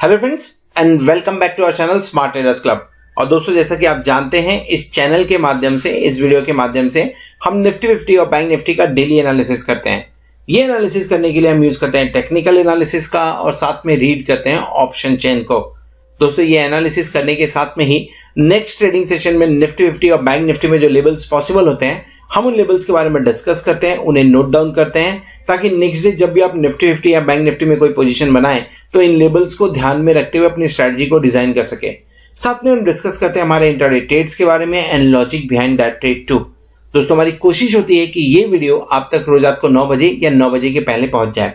Hello friends and welcome back to our channel smart traders club. और दोस्तों, जैसा कि आप जानते हैं, इस चैनल के माध्यम से, इस वीडियो के माध्यम से हम निफ्टी 50 और बैंक निफ्टी का डेली एनालिसिस करते हैं। ये एनालिसिस करने के लिए हम यूज करते हैं टेक्निकल एनालिसिस का और साथ में रीड करते हैं ऑप्शन चेन को। दोस्तों, ये एनालिसिस करने के साथ में ही नेक्स्ट ट्रेडिंग सेशन में निफ्टी 50 और बैंक निफ्टी में जो लेवल्स पॉसिबल होते हैं, हम उन लेवल्स के बारे में डिस्कस करते हैं, उन्हें नोट डाउन करते हैं, ताकि नेक्स्ट डे जब भी आप निफ्टी 50 या बैंक निफ्टी में कोई पोजीशन बनाएं तो इन लेवल्स को ध्यान में रखते हुए अपनी स्ट्रेटजी को डिजाइन कर सके। साथ में हम डिस्कस करते हैं हमारे इंट्राडे ट्रेड्स के बारे में and logic behind that trade too. दोस्तों, हमारी कोशिश होती है कि ये वीडियो आप तक रोज रात को 9 बजे या 9 बजे के पहले पहुंच जाए।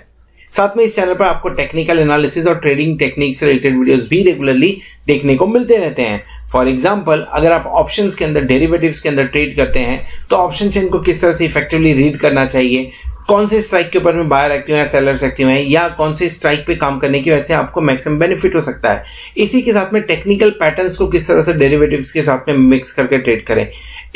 साथ में इस चैनल पर आपको टेक्निकल एनालिसिस और ट्रेडिंग टेक्निक से रिलेटेड वीडियोस भी रेगुलरली देखने को मिलते रहते हैं। फॉर एग्जाम्पल, अगर आप ऑप्शंस के अंदर, डेरिवेटिव्स के अंदर ट्रेड करते हैं तो ऑप्शन चेन को किस तरह से इफेक्टिवली रीड करना चाहिए, कौन से स्ट्राइक के ऊपर में बायर एक्टिव है, सेलर्स एक्टिव हैं, या कौन से स्ट्राइक पे काम करने की वजह से आपको मैक्सिमम बेनिफिट हो सकता है। इसी के साथ में टेक्निकल पैटर्न्स को किस तरह से डेरिवेटिव्स के साथ में मिक्स करके ट्रेड करें,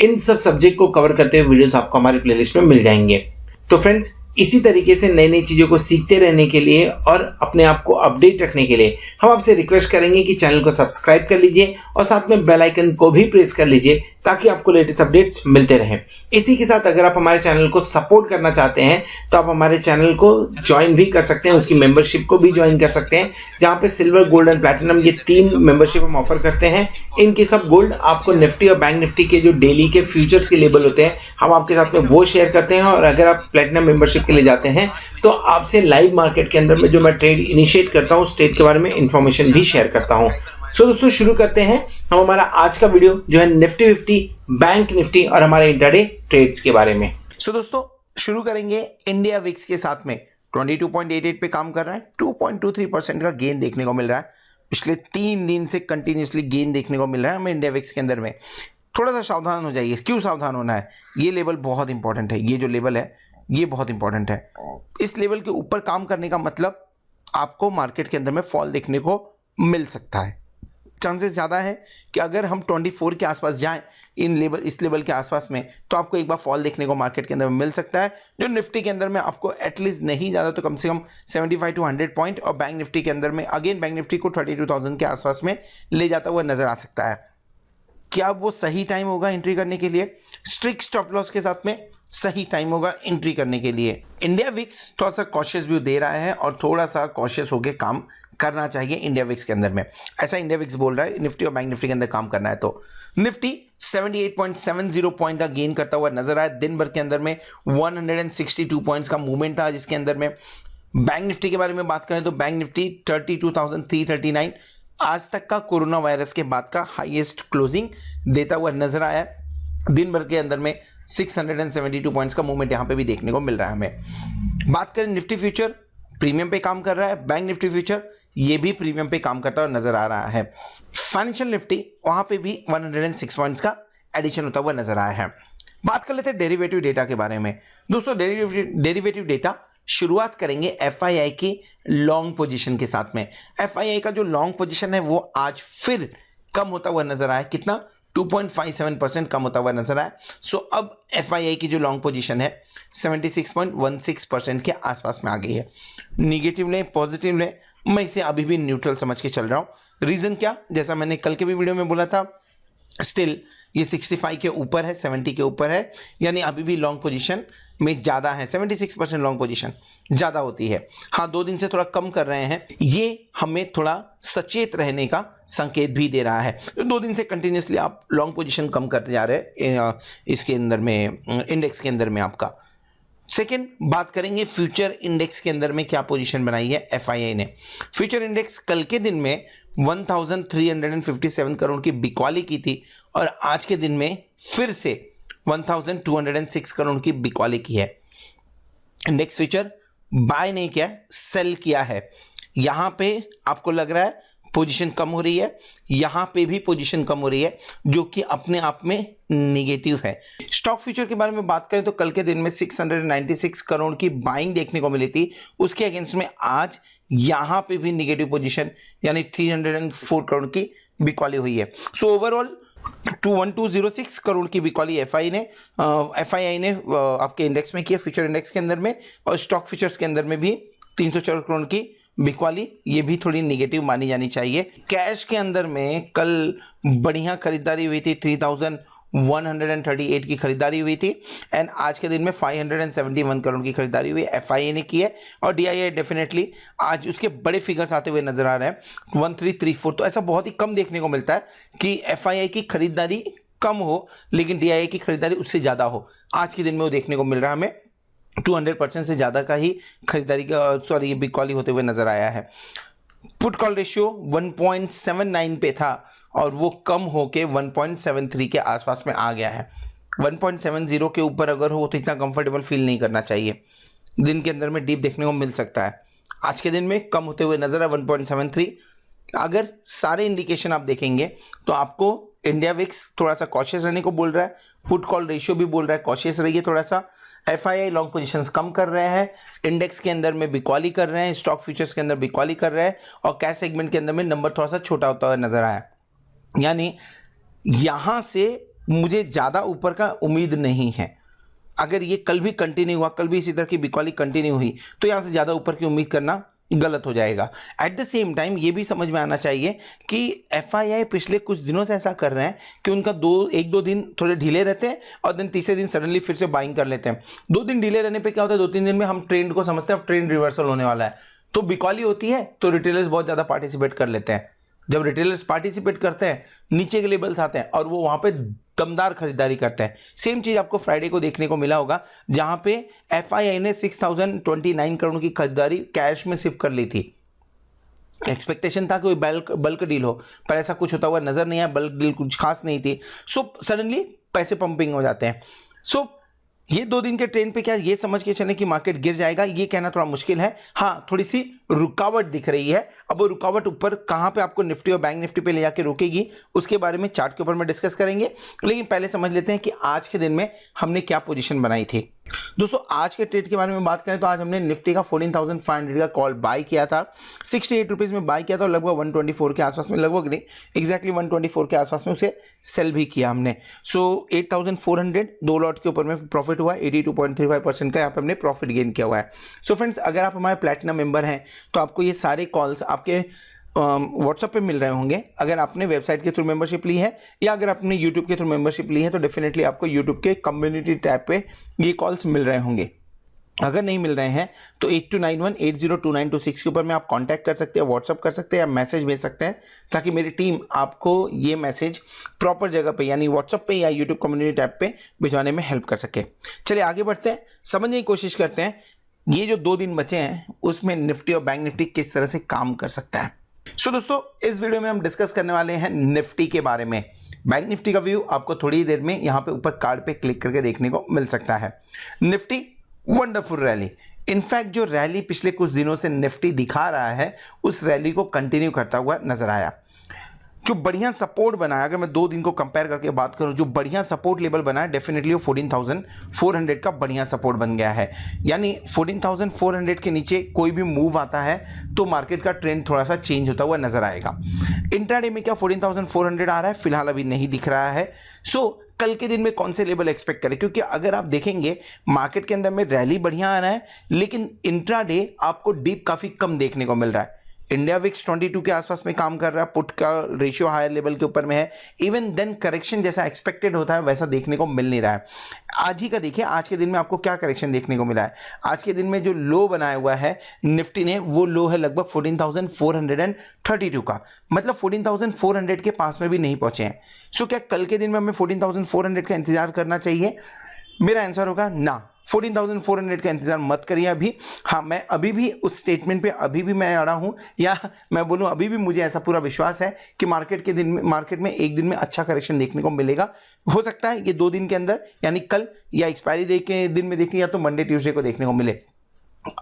इन सब सब्जेक्ट को कवर करते हुए वीडियोस आपको हमारी प्लेलिस्ट में मिल जाएंगे। तो फ्रेंड्स, इसी तरीके से नई नई चीजों को सीखते रहने के लिए और अपने आप को अपडेट रखने के लिए हम आपसे रिक्वेस्ट करेंगे कि चैनल को सब्सक्राइब कर लीजिए और साथ में बेल आइकन को भी प्रेस कर लीजिए ताकि आपको लेटेस्ट अपडेट्स मिलते रहें। इसी के साथ अगर आप हमारे चैनल को सपोर्ट करना चाहते हैं तो आप हमारे चैनल को ज्वाइन भी कर सकते हैं, उसकी मेंबरशिप को भी ज्वाइन कर सकते हैं, जहां पे सिल्वर, गोल्ड एंड प्लैटिनम ये 3 मेंबरशिप हम ऑफर करते हैं। इनके सब गोल्ड आपको निफ्टी और बैंक निफ्टी के जो डेली के फ्यूचर्स के लेवल होते हैं, हम आपके साथ में वो शेयर करते हैं। और अगर आप प्लैटिनम मेंबरशिप के लिए जाते हैं तो आपसे लाइव मार्केट के अंदर में जो मैं ट्रेड इनिशिएट करता हूँ, उस ट्रेड के बारे में इंफॉर्मेशन भी शेयर करता हूँ। सो दोस्तों, शुरू करते हैं हम हमारा आज का वीडियो जो है निफ्टी 50, बैंक निफ्टी और हमारे इंट्राडे ट्रेड्स के बारे में। सो दोस्तों, शुरू करेंगे इंडिया विक्स के साथ में। 22.88 पे काम कर रहा है, 2.23% का गेन देखने को मिल रहा है। पिछले 3 दिन से कंटिन्यूसली गेन देखने को मिल रहा है हमें इंडिया विक्स के अंदर में। थोड़ा सा सावधान हो जाइए। क्यों सावधान होना है? ये लेवल बहुत इंपॉर्टेंट है। ये जो लेवल है ये बहुत इंपॉर्टेंट है। इस लेवल के ऊपर काम करने का मतलब आपको मार्केट के अंदर में फॉल देखने को मिल सकता है। चांसेस ज़्यादा है कि अगर हम 24 के आसपास जाएं इस लेवल के आसपास में, तो आपको एक बार फॉल देखने को मार्केट के अंदर में मिल सकता है, जो निफ्टी के अंदर में आपको एटलीस्ट नहीं ज़्यादा तो कम से कम 75 to 100 पॉइंट, और बैंक निफ्टी के अंदर में अगेन बैंक निफ्टी को 32,000 के आसपास में ले जाता हुआ नजर आ सकता है। क्या वो सही टाइम होगा एंट्री करने के लिए? स्ट्रिक्ट स्टॉप लॉस के साथ में सही टाइम होगा एंट्री करने के लिए। इंडिया विक्स थोड़ा सा कॉशियस व्यू दे रहा है और थोड़ा सा कॉशियस होकर काम करना चाहिए इंडिया विक्स के अंदर में, ऐसा इंडिया विक्स बोल रहा है। निफ्टी और बैंक निफ्टी के अंदर काम करना है तो निफ्टी 78.70 पॉइंट का गेन करता हुआ नजर आया। दिन भर के अंदर में 162 पॉइंट्स का मूवमेंट था जिसके अंदर में। बैंक निफ्टी के बारे में बात करें तो बैंक निफ्टी 32,339 आज तक का कोरोना वायरस के बाद का हाईएस्ट क्लोजिंग देता हुआ नजर आया। दिन भर के अंदर में 672 पॉइंट्स का मूवमेंट यहां पे भी देखने को मिल रहा है हमें। बात करें निफ्टी फ्यूचर, प्रीमियम पे काम कर रहा है। बैंक निफ्टी फ्यूचर ये भी प्रीमियम पे काम करता हुआ नजर आ रहा है। फाइनेंशियल निफ्टी वहां पे भी 106 पॉइंट्स का एडिशन होता हुआ नजर आया है। बात कर लेते हैं डेरिवेटिव डेटा के बारे में। दोस्तों, डेरिवेटिव डेटा शुरुआत करेंगे एफआईआई की लॉन्ग पोजीशन के साथ में। एफआईआई का जो लॉन्ग पोजीशन है वो आज फिर कम होता हुआ नजर आया। कितना? 2.57% कम होता हुआ नजर आया। सो अब एफआईआई की जो लॉन्ग पोजीशन है 76.16% के आसपास में आ गई है। निगेटिव ने, पॉजिटिव ने, मैं इसे अभी भी न्यूट्रल समझ के चल रहा हूं। रीजन क्या? जैसा मैंने कल के भी वीडियो में बोला था, स्टिल ये 65 के ऊपर है, 70 के ऊपर है, यानी अभी भी लॉन्ग पोजीशन में ज़्यादा है। 76% लॉन्ग पोजीशन ज़्यादा होती है। हाँ, 2 दिन से थोड़ा कम कर रहे हैं, ये हमें थोड़ा सचेत रहने का संकेत भी दे रहा है। 2 दिन से कंटिन्यूसली आप लॉन्ग पोजीशन कम करते जा रहे हैं इसके अंदर में, इंडेक्स के अंदर में आपका। सेकेंड, बात करेंगे फ्यूचर इंडेक्स के अंदर में क्या पोजीशन बनाई है एफआईआई ने। फ्यूचर इंडेक्स कल के दिन में 1357 करोड़ की बिकवाली की थी और आज के दिन में फिर से 1206 करोड़ की बिकवाली की है। इंडेक्स फ्यूचर बाय नहीं किया, सेल किया है। यहां पे आपको लग रहा है पोजीशन कम हो रही है, यहां पे भी पोजीशन कम हो रही है, जो कि अपने आप में नेगेटिव है। स्टॉक फ्यूचर के बारे में बात करें तो कल के दिन में 696 करोड़ की बाइंग देखने को मिली थी। उसके अगेंस्ट में आज यहां पे भी नेगेटिव पोजीशन यानी 304 करोड़ की बिकवाली हुई है। सो ओवरऑल 1206 करोड़ की बिकवाली एफआईआई ने आपके इंडेक्स में किया, फ्यूचर इंडेक्स के अंदर में, और स्टॉक फ्यूचर्स के अंदर में भी 304 करोड़ की बिकवाली ये भी थोड़ी निगेटिव मानी जानी चाहिए। कैश के अंदर में कल बढ़िया खरीदारी हुई थी, 3138 की खरीदारी हुई थी एंड आज के दिन में 571 करोड़ की खरीदारी हुई एफआईआई ने की है और डीआईआई डेफिनेटली आज उसके बड़े फिगर्स आते हुए नजर आ रहे हैं 1334। तो ऐसा बहुत ही कम देखने को मिलता है कि एफआईआई की खरीदारी कम हो लेकिन डीआईआई की खरीदारी उससे ज्यादा हो। आज के दिन में वो देखने को मिल रहा है हमें 200% से ज्यादा का ही खरीदारी का बिकवाली होते हुए नजर आया है। पुट कॉल रेशियो 1.79 पे था और वो कम होके 1.73 के आसपास में आ गया है। 1.70 के ऊपर अगर हो तो इतना कंफर्टेबल फील नहीं करना चाहिए, दिन के अंदर में डीप देखने को मिल सकता है। आज के दिन में कम होते हुए नजर है 1.73। अगर सारे इंडिकेशन आप देखेंगे तो आपको इंडिया विक्स थोड़ा सा कॉशियस रहने को बोल रहा है, पुट कॉल रेशियो भी बोल रहा है कॉशियस रहिए थोड़ा सा, एफआईआई लॉन्ग पोजीशंस कम कर रहे हैं, इंडेक्स के अंदर में बिकवाली कर रहे हैं, स्टॉक फ्यूचर्स के अंदर बिकवाली कर रहे हैं और कैश सेगमेंट के अंदर में नंबर थोड़ा सा छोटा होता हुआ नजर आया। यानी यहां से मुझे ज्यादा ऊपर का उम्मीद नहीं है। अगर ये कल भी कंटिन्यू हुआ, कल भी इसी तरह की बिकवाली कंटिन्यू हुई तो यहां से ज्यादा ऊपर की उम्मीद करना गलत हो जाएगा। एट द सेम टाइम ये भी समझ में आना चाहिए कि एफआईआई पिछले कुछ दिनों से ऐसा कर रहे हैं कि उनका एक दो दिन थोड़े ढीले रहते हैं और दिन तीसरे दिन सडनली फिर से बाइंग कर लेते हैं। 2 दिन ढीले रहने पे क्या होता है, 2-3 दिन में हम ट्रेंड को समझते हैं अब ट्रेंड रिवर्सल होने वाला है, तो बिकवाली होती है तो रिटेलर्स बहुत ज्यादा पार्टिसिपेट कर लेते हैं। जब रिटेलर्स पार्टिसिपेट करते हैं नीचे के लेवल्स आते हैं और वो वहां पे दमदार खरीदारी करते हैं। सेम चीज आपको फ्राइडे को देखने को मिला होगा जहां पे एफआईआई ने 6029 करोड़ की खरीदारी कैश में शिफ्ट कर ली थी। एक्सपेक्टेशन था कि कोई बल्क डील हो पर ऐसा कुछ होता हुआ नजर नहीं आया, बल्क डील कुछ खास नहीं थी। सो सडनली पैसे पंपिंग हो जाते हैं। सो ये 2 दिन के ट्रेंड पे क्या ये समझ के चले कि मार्केट गिर जाएगा ये कहना थोड़ा मुश्किल है। हाँ, थोड़ी सी रुकावट दिख रही है। अब वो रुकावट ऊपर कहां पे आपको निफ्टी और बैंक निफ्टी पे ले जाके रोकेगी उसके बारे में चार्ट के ऊपर में डिस्कस करेंगे, लेकिन पहले समझ लेते हैं कि आज के दिन में हमने क्या पोजीशन बनाई थी। दोस्तों आज के ट्रेड के बारे में बात करें तो आज हमने निफ्टी का 14,500 का कॉल बाय किया था, 68 रुपीज में बाय किया था और लगभग 124 के आसपास में, लगभग नहीं एग्जैक्टली 124 के आसपास में उसे सेल भी किया हमने। सो 8,400 2 लॉट के ऊपर में प्रॉफिट हुआ, 82.35% का यहाँ पे हमने प्रॉफिट गेन किया हुआ है। सो फ्रेंड्स अगर आप हमारे प्लैटिनम मेंबर हैं तो आपको ये सारे कॉल्स आपके व्हाट्सएप पे मिल रहे होंगे। अगर आपने वेबसाइट के थ्रू मेंबरशिप ली है या अगर आपने यूट्यूब के थ्रू मेंबरशिप ली है तो डेफिनेटली आपको यूट्यूब के कम्युनिटी टैब पे ये कॉल्स मिल रहे होंगे। अगर नहीं मिल रहे हैं तो 8291802926 के ऊपर में आप कांटेक्ट कर सकते हैं, व्हाट्सअप कर सकते हैं या मैसेज भेज सकते हैं ताकि मेरी टीम आपको ये मैसेज प्रॉपर जगह पे यानी व्हाट्सअप पे या यूट्यूब कम्युनिटी टैब पे भिजवाने में हेल्प कर सके। चलिए आगे बढ़ते हैं, समझने की कोशिश करते हैं ये जो 2 दिन बचे हैं उसमें निफ्टी और बैंक निफ्टी किस तरह से काम कर सकता है। सो दोस्तों इस वीडियो में हम डिस्कस करने वाले हैं निफ्टी के बारे में। बैंक निफ्टी का व्यू आपको थोड़ी देर में यहां पे ऊपर कार्ड पे क्लिक करके देखने को मिल सकता है। निफ्टी वंडरफुल रैली, इनफैक्ट जो रैली पिछले कुछ दिनों से निफ्टी दिखा रहा है उस रैली को कंटिन्यू करता हुआ नजर आया। जो बढ़िया सपोर्ट बना है, अगर मैं 2 दिन को कंपेयर करके बात करूं, जो बढ़िया सपोर्ट लेवल बना है डेफिनेटली वो 14,400 का बढ़िया सपोर्ट बन गया है। यानी 14,400 के नीचे कोई भी मूव आता है तो मार्केट का ट्रेंड थोड़ा सा चेंज होता हुआ नजर आएगा। इंट्राडे में क्या 14,400 आ रहा है, फिलहाल अभी नहीं दिख रहा है। सो कल के दिन में कौन से लेवल एक्सपेक्ट करें, क्योंकि अगर आप देखेंगे मार्केट के अंदर में रैली बढ़िया आ रहा है लेकिन इंट्राडे आपको डीप काफी कम देखने को मिल रहा है। इंडिया विक्स 22 के आसपास में काम कर रहा है, पुट का रेशियो हायर लेवल के ऊपर में है, इवन देन करेक्शन जैसा एक्सपेक्टेड होता है वैसा देखने को मिल नहीं रहा है। आज ही का देखिए, आज के दिन में आपको क्या करेक्शन देखने को मिला है। आज के दिन में जो लो बनाया हुआ है निफ्टी ने वो लो है लगभग 14,432 का, मतलब 14,400 के पास में भी नहीं पहुंचे हैं। सो क्या कल के दिन में हमें 14,400 का इंतजार करना चाहिए? मेरा आंसर होगा ना, 14,400 का इंतजार मत करिए अभी। हाँ, मैं अभी भी उस स्टेटमेंट पे अभी भी मैं अड़ा हूं, या मैं बोलूं अभी भी मुझे ऐसा पूरा विश्वास है कि मार्केट में एक दिन में अच्छा करेक्शन देखने को मिलेगा। हो सकता है ये 2 दिन के अंदर यानी कल या एक्सपायरी डे के दिन में देखें या तो मंडे ट्यूसडे को देखने को मिले।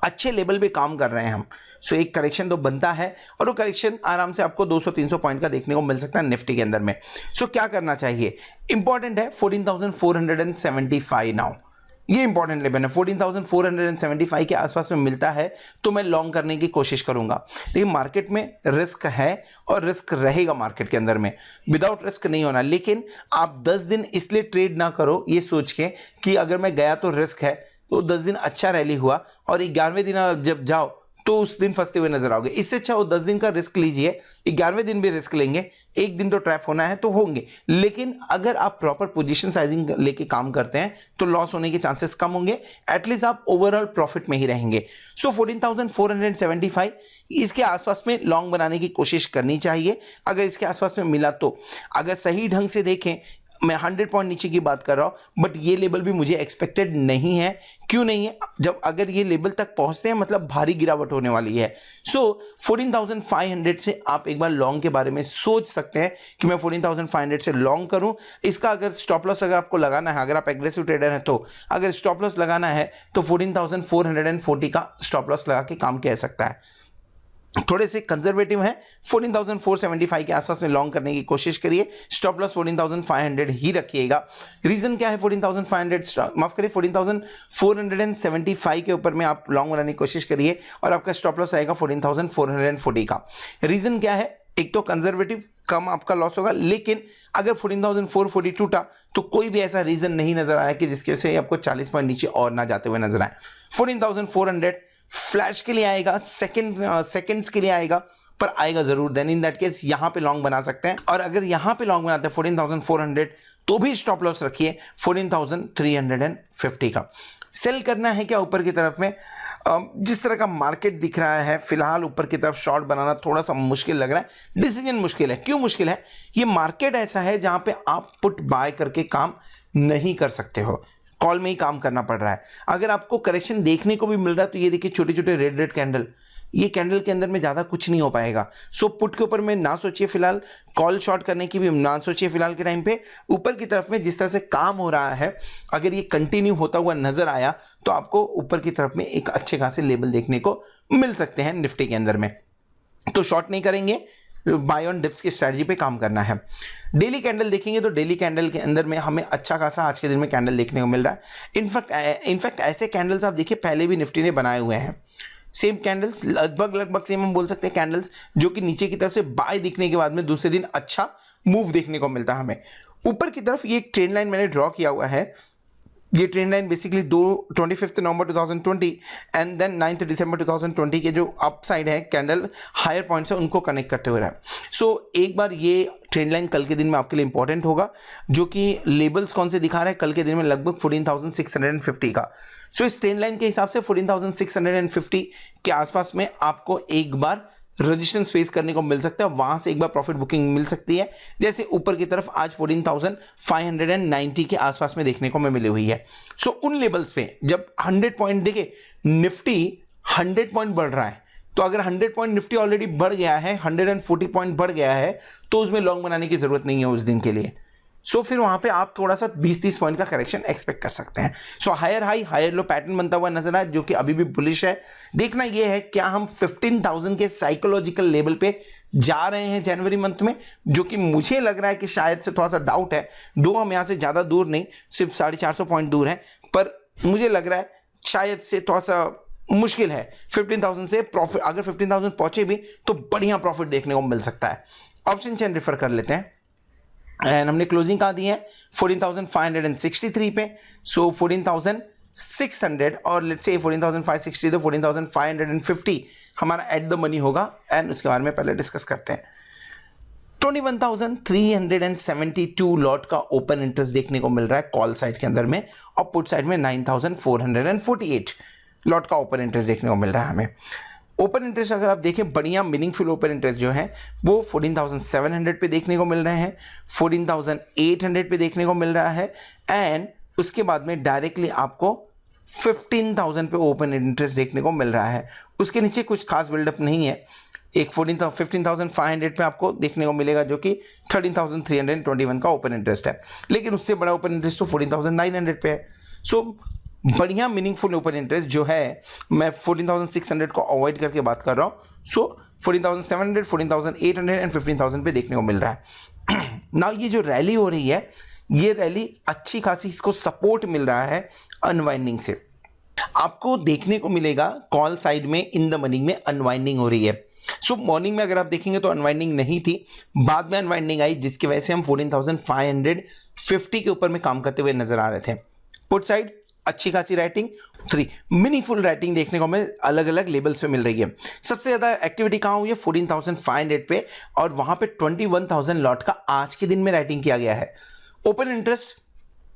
अच्छे लेवल पे काम कर रहे हैं हम। सो एक करेक्शन तो बनता है और वो करेक्शन आराम से आपको 200-300 पॉइंट का देखने को मिल सकता है निफ्टी के अंदर में। सो क्या करना चाहिए? इंपॉर्टेंट है 14,475 नाउ, ये इंपॉर्टेंट लेवल है। 14,475 के आसपास में मिलता है तो मैं लॉन्ग करने की कोशिश करूंगा, लेकिन मार्केट में रिस्क है और रिस्क रहेगा मार्केट के अंदर में, विदाउट रिस्क नहीं होना। लेकिन आप 10 दिन इसलिए ट्रेड ना करो ये सोच के कि अगर मैं गया तो रिस्क है, तो 10 दिन अच्छा रैली हुआ और 11वें दिन जब जाओ तो उस दिन फंसते हुए नजर आओगे। इससे अच्छा वो 10 दिन का रिस्क लीजिए, 11वें दिन भी रिस्क लेंगे, एक दिन तो ट्रैप होना है तो होंगे, लेकिन अगर आप प्रॉपर पोजीशन साइजिंग लेके काम करते हैं तो लॉस होने के चांसेस कम होंगे, एटलीस्ट आप ओवरऑल प्रॉफिट में ही रहेंगे। सो 14,475 इसके आसपास में लॉन्ग बनाने की कोशिश करनी चाहिए, अगर इसके आसपास में मिला तो। अगर सही ढंग से देखें, मैं 100 पॉइंट नीचे की बात कर रहा हूं, बट ये लेवल भी मुझे एक्सपेक्टेड नहीं है। क्यों नहीं है? जब अगर ये लेवल तक पहुंचते हैं मतलब भारी गिरावट होने वाली है। सो 14,500 से आप एक बार लॉन्ग के बारे में सोच सकते हैं कि मैं 14,500 से लॉन्ग करूं। इसका अगर स्टॉप लॉस अगर आपको लगाना है, अगर आप एग्रेसिव ट्रेडर हैं तो अगर स्टॉप लॉस लगाना है तो 14,440 का स्टॉप लॉस लगा के काम किया जा सकता है। थोड़े से कंजर्वेटिव है, 14,475 के आसपास में लॉन्ग करने की कोशिश करिए, स्टॉप लॉस 14,500 ही रखिएगा। रीजन क्या है? 14,500 माफ करिए 14,475 के ऊपर में आप लॉन्ग बनाने की कोशिश करिए और आपका स्टॉप लॉस आएगा 14,440 का। रीजन क्या है? एक तो कंजर्वेटिव, कम आपका लॉस होगा, लेकिन अगर 14,440 टूटा तो कोई भी ऐसा रीजन नहीं नजर आया कि जिसके से आपको 40 पॉइंट नीचे और ना जाते हुए नजर आए। 14,400 फ्लैश के लिए आएगा, सेकंड्स के लिए आएगा, पर आएगा जरूर। देन इन दैट केस यहां पे लॉन्ग बना सकते हैं, और अगर यहां पे लॉन्ग बनाते हैं 14,400 तो भी स्टॉप लॉस रखिए 14,350 का। सेल करना है क्या ऊपर की तरफ में? जिस तरह का मार्केट दिख रहा है फिलहाल ऊपर की तरफ शॉर्ट बनाना थोड़ा सा मुश्किल लग रहा है, डिसीजन मुश्किल है। क्यों मुश्किल है? ये मार्केट ऐसा है जहां पे आप पुट बाय करके काम नहीं कर सकते हो, कॉल में ही काम करना पड़ रहा है। अगर आपको करेक्शन देखने को भी मिल रहा है तो ये देखिए छोटे छोटे रेड रेड कैंडल, ये कैंडल के अंदर में ज़्यादा कुछ नहीं हो पाएगा। सो पुट के ऊपर में ना सोचिए फिलहाल, कॉल शॉर्ट करने की भी ना सोचिए फिलहाल के टाइम पे। ऊपर की तरफ में जिस तरह से काम हो रहा है, अगर ये कंटिन्यू होता हुआ नजर आया तो आपको ऊपर की तरफ में एक अच्छे खासे लेवल देखने को मिल सकते हैं निफ्टी के अंदर में। तो शॉर्ट नहीं करेंगे, बाय ऑन डिप्स की स्ट्रैटेजी पे काम करना है। डेली कैंडल देखेंगे तो डेली कैंडल के अंदर में हमें अच्छा खासा आज के दिन में कैंडल देखने को मिल रहा है। इनफैक्ट ऐसे कैंडल्स आप देखिए पहले भी निफ्टी ने बनाए हुए हैं, सेम कैंडल्स लगभग सेम हम बोल सकते हैं कैंडल्स, जो कि नीचे की तरफ से बाय दिखने के बाद में दूसरे दिन अच्छा मूव देखने को मिलता है हमें। ऊपर की तरफ ये एक ट्रेंड लाइन मैंने ड्रॉ किया हुआ है। ये ट्रेंड लाइन बेसिकली 25 नवंबर 2020 एंड देन 9 दिसंबर 2020 के जो अप साइड है कैंडल हायर पॉइंट्स है उनको कनेक्ट करते हुए रहा है। सो एक बार ये ट्रेंड लाइन कल के दिन में आपके लिए इंपॉर्टेंट होगा, जो कि लेबल्स कौन से दिखा रहा है कल के दिन में लगभग 14,650 का। सो इस ट्रेंड लाइन के हिसाब से 14,650 के आसपास में आपको एक बार रजिस्टेंस फेस करने को मिल सकता है, वहां से एक बार प्रॉफिट बुकिंग मिल सकती है, जैसे ऊपर की तरफ आज 14,590 के आसपास में देखने को मैं मिली हुई है। सो उन लेवल्स पे जब 100 पॉइंट देखे निफ्टी 100 पॉइंट बढ़ रहा है, तो अगर 100 पॉइंट निफ्टी ऑलरेडी बढ़ गया है, 140 पॉइंट बढ़ गया है, तो उसमें लॉन्ग बनाने की जरूरत नहीं है उस दिन के लिए। सो फिर वहां पे आप थोड़ा सा 20-30 पॉइंट का करेक्शन एक्सपेक्ट कर सकते हैं। So higher high higher low pattern बनता हुआ नजर आए, जो कि अभी भी बुलिश है। देखना यह है क्या हम 15,000 के साइकोलॉजिकल लेवल पे जा रहे हैं जनवरी मंथ में, जो कि मुझे लग रहा है कि शायद से थोड़ा सा डाउट है। दो हम यहां से ज्यादा दूर नहीं, सिर्फ 450 पॉइंट दूर है, पर मुझे लग रहा है शायद से थोड़ा सा मुश्किल है 15,000 से प्रॉफिट। अगर 15,000 पहुंचे भी तो बढ़िया प्रॉफिट देखने को मिल सकता है। ऑप्शन चेन रेफर कर लेते हैं एंड हमने क्लोजिंग कहाँ दी है 14,563 पे। सो 14,600 और लेट्स से 14,560 तो 14,550 हमारा एट द मनी होगा। एंड उसके बारे में पहले डिस्कस करते हैं। 21,372 लॉट का ओपन इंटरेस्ट देखने को मिल रहा है कॉल साइड के अंदर में, और पुट साइड में 9,448 लॉट का ओपन इंटरेस्ट देखने को मिल रहा है हमें। ओपन इंटरेस्ट अगर आप देखें, बढ़िया मीनिंगफुल ओपन इंटरेस्ट जो है वो 14,700 पे देखने को मिल रहे हैं, 14,800 पे देखने को मिल रहा है, एंड उसके बाद में डायरेक्टली आपको 15,000 पे ओपन इंटरेस्ट देखने को मिल रहा है। उसके नीचे कुछ खास बिल्डअप नहीं है। एक 15,500 पे आपको देखने को मिलेगा, जो कि 13,321 का ओपन इंटरेस्ट है, लेकिन उससे बड़ा ओपन इंटरेस्ट तो 14,900 पे है। सो बढ़िया मीनिंगफुल ओपन इंटरेस्ट जो है, मैं 14,600 को अवॉइड करके बात कर रहा हूँ। सो 14,700, 14,800 एंड 15,000 पे देखने को मिल रहा है। ना ये जो रैली हो रही है, ये रैली अच्छी खासी इसको सपोर्ट मिल रहा है अनवाइंडिंग से। आपको देखने को मिलेगा कॉल साइड में इन द मनी में अनवाइंडिंग हो रही है। सो मॉर्निंग में अगर आप देखेंगे तो अनवाइंडिंग नहीं थी, बाद में अनवाइंडिंग आई, जिसकी वजह से हम 14,550 के ऊपर में काम करते हुए नजर आ रहे थे। पुट साइड अच्छी खासी राइटिंग। 3 मीनिंगफुल राइटिंग देखने को हमें अलग अलग लेवल्स पे मिल रही है। सबसे ज़्यादा एक्टिविटी कहाँ हुई है? 14,500 पे, और वहाँ पे 21,000 लॉट का आज के दिन में राइटिंग किया गया है। ओपन इंटरेस्ट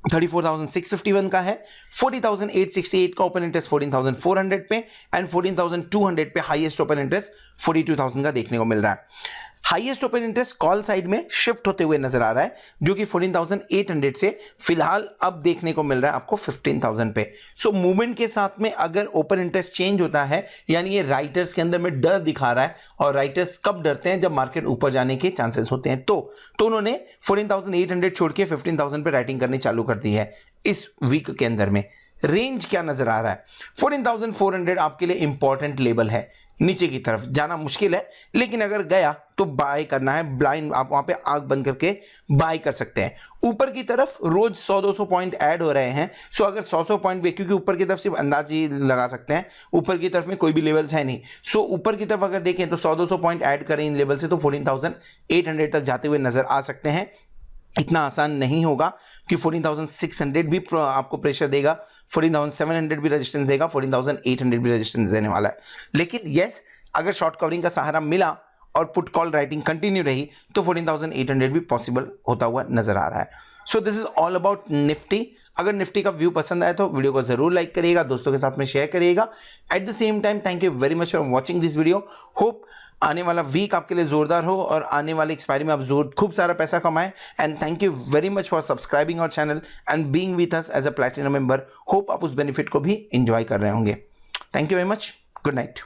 34,651 का है, 40,868 का ओपन इंटरेस्ट 14,400 पे, एंड 14,200 पे हाईएस्ट ओपन इंटरेस्ट 42,000 का देखने को मिल रहा है। Highest open interest call side में शिफ्ट होते हुए नजर आ रहा है, जो कि 14,800 से फिलहाल अब देखने को मिल रहा है आपको 15,000 पे। सो मूवमेंट के साथ में अगर ओपन इंटरेस्ट चेंज होता है, यानी ये राइटर्स के अंदर में डर दिखा रहा है, और राइटर्स कब डरते हैं? जब मार्केट ऊपर जाने के चांसेस होते हैं। तो उन्होंने 14,800 छोड़ के 15,000 पे राइटिंग करनी चालू कर दी है इस वीक के अंदर में। रेंज क्या नजर आ रहा है? 14,400 आपके लिए इंपॉर्टेंट लेवल है। नीचे की तरफ जाना मुश्किल है, लेकिन अगर गया तो बाय करना है, ब्लाइंड आप वहां पे आंख बंद करके बाय कर सकते हैं। ऊपर की तरफ रोज 100-200 पॉइंट ऐड हो रहे हैं। सो अगर 100-100 पॉइंट भी, क्योंकि ऊपर की तरफ सिर्फ अंदाज ही लगा सकते हैं, ऊपर की तरफ में कोई भी लेवल्स है नहीं। सो ऊपर की तरफ अगर देखें तो 100-200 पॉइंट ऐड करें इन लेवल से, तो 14,800 तक जाते हुए नजर आ सकते हैं। इतना आसान नहीं होगा कि 14,600 भी आपको प्रेशर देगा, 14,700 भी रेजिस्टेंस देगा, 14,800 भी रेजिस्टेंस देने वाला है। लेकिन यस, अगर शॉर्ट कवरिंग का सहारा मिला और पुट कॉल राइटिंग कंटिन्यू रही तो 14,800 भी पॉसिबल होता हुआ नजर आ रहा है। So this is all about Nifty. अगर निफ्टी का व्यू पसंद आए तो वीडियो को जरूर लाइक करिएगा, दोस्तों के साथ में शेयर करिएगा। At the same time thank you very much for watching this video. Hope आने वाला वीक आपके लिए जोरदार हो और आने वाले एक्सपायरी में आप खूब सारा पैसा कमाएं। And thank you very much for subscribing our channel and being with us as a platinum member. Hope आप उस बेनिफिट को भी एंजॉय कर रहे होंगे। Thank you very much. Good night.